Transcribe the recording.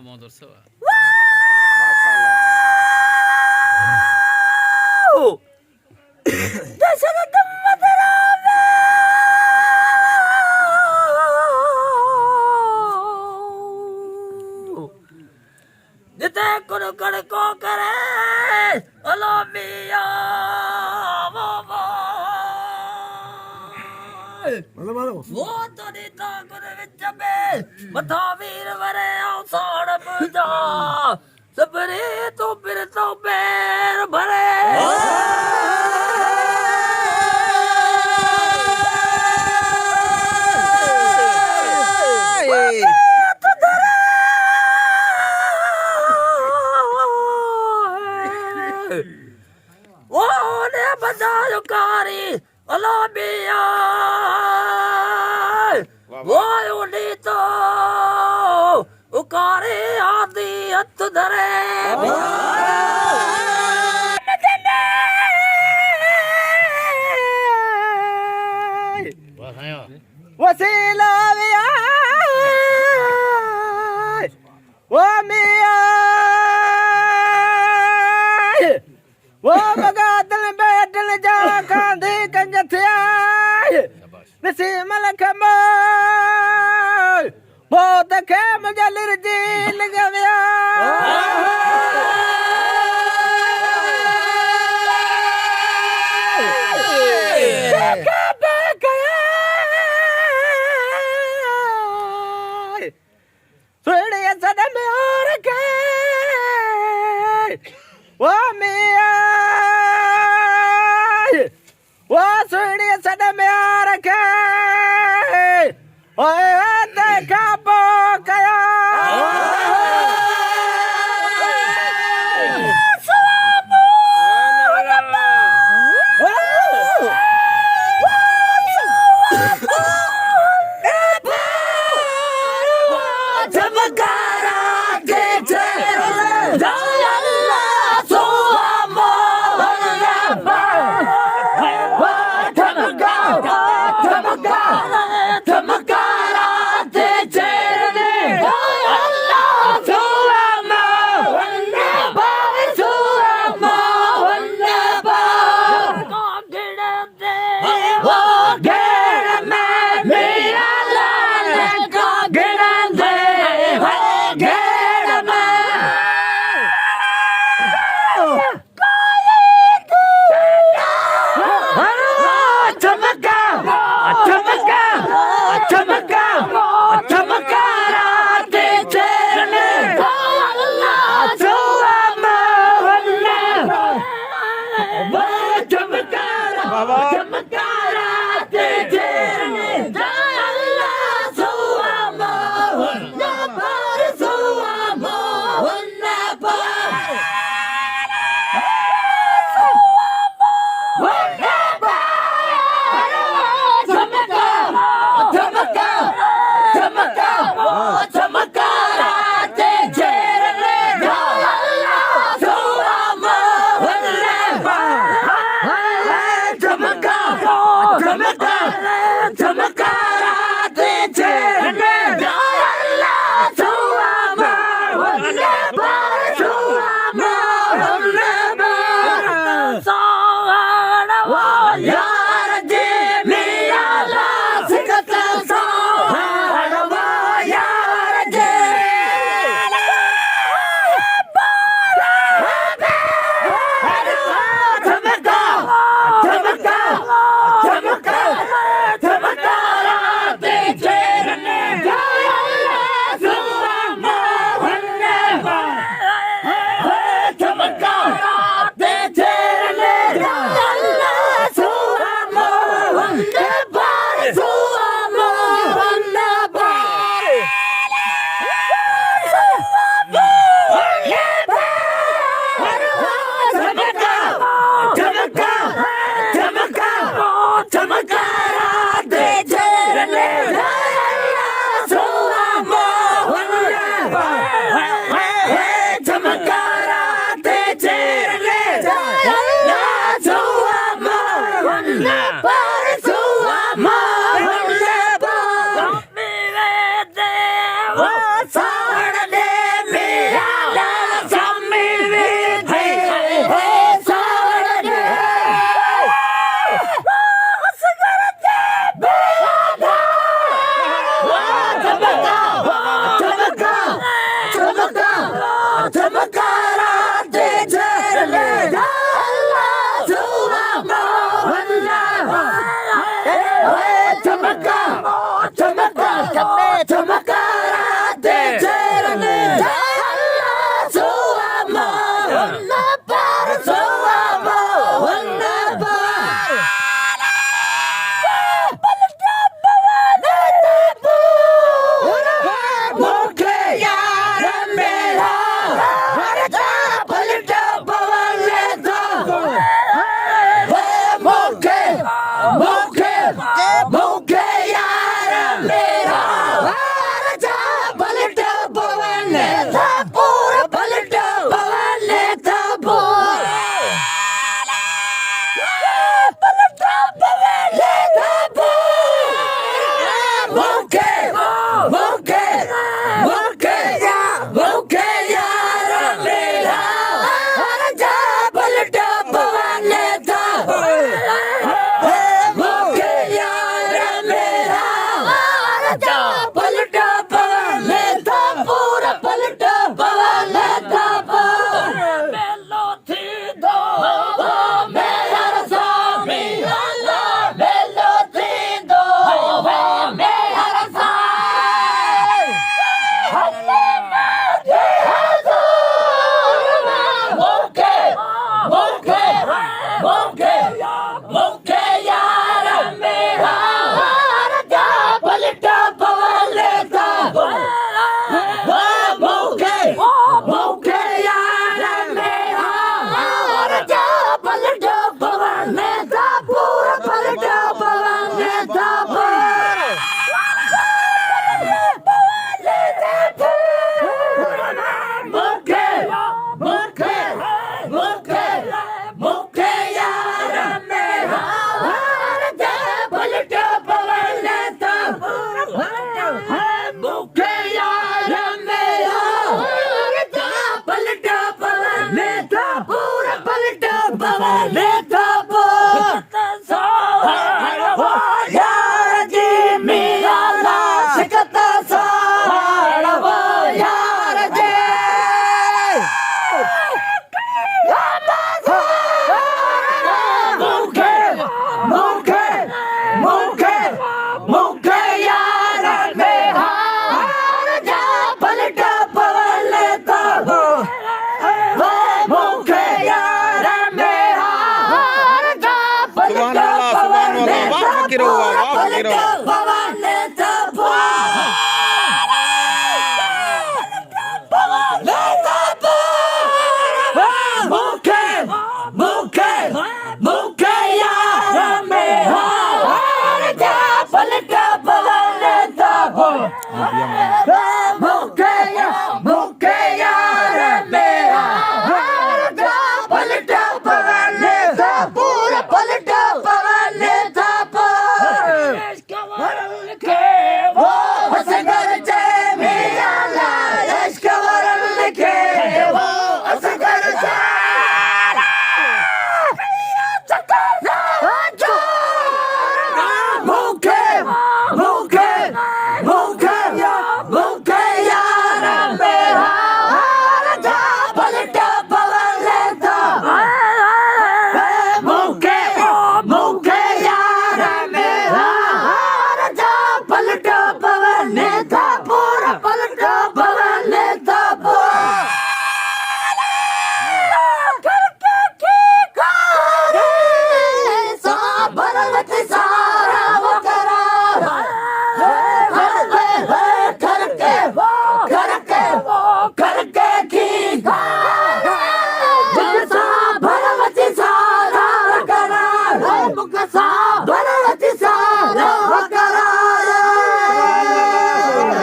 mau dorso. वो तो नीता गुर विच में मथा वीर वरे औसाड़ पूजा सबरे तो फिर तो पैर भरे वो ने बता कारी अला बिया वो उड़ीतो उकारे आदि हथ धरे वसीला विया वो मिया वो बगादल बैठल जा खांदी कंगथिया नसीमल खमल बहुत खेम जलिर जी लगविया सुनिए सदम और के वो मिया वो सुनिए सदम और के ओए देखा पोकया साड़ दे मेरा राजा पलट पवन था पूरा पलट पवन था पलट पवन था मुके मुके मुके मुके यार मेरा राजा पलट पवन था मुके यार मेरा राजा पलट पवन था पूरा पलट पवन था मेलो थी दो मेरा स्वामी मेलो थी दो मेरा स्वामी हल्ले मुझे मुके मुके मुके मुके यार मेरा राजा पलट पवन था मुके मुके यार मेरा राजा पलट पवन था पूरा पलट पवन था मुके मुके मुके मुके यार मेरा राजा पलट पवन था मुके यार मेरा राजा पलट पवन था पूरा पलट पवन था यार जी मेरा लाश कता